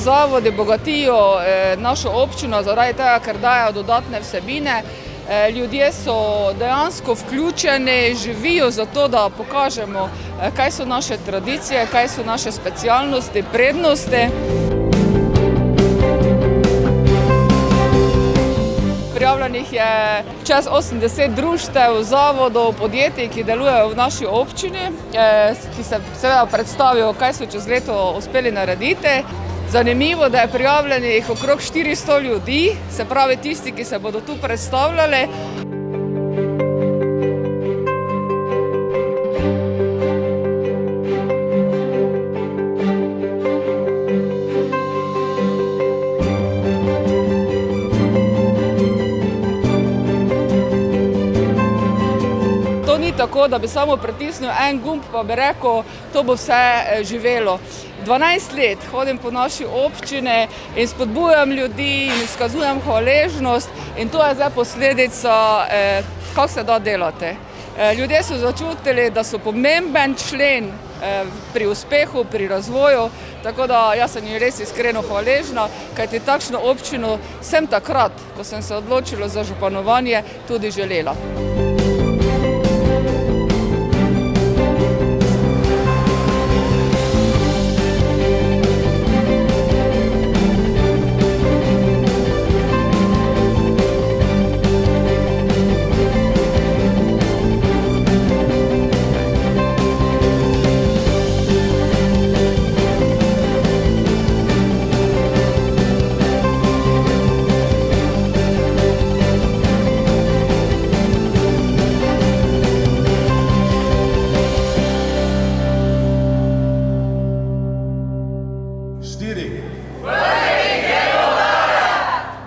Zavodi bogatijo našo občino zaradi tega, ker dajo dodatne vsebine. Ljudje so dejansko vključeni, živijo za to, da pokažemo, kaj so naše tradicije, kaj so naše specialnosti, prednosti. Prijavljenih je čez 80 društev, zavodov, podjetij, ki delujejo v naši občini, ki se seveda predstavijo, kaj so čez leto uspeli narediti. Zanimivo, da je prijavljenih okrog 400 ljudi, se pravi tisti, ki se bodo tu predstavljali. To ni tako, da bi samo pritisnil en gumb pa bi rekel, to bo vse živelo. 12 let hodim po naši občini in spodbujam ljudi in izkazujem hvaležnost in to je zdaj posledica, kako se da delati. Ljudje so začutili, da so pomemben člen pri uspehu, pri razvoju, tako da jaz sem jim res iskreno hvaležna, kajti takšno občino sem takrat, ko sem se odločila za županovanje, tudi želela. Štiri.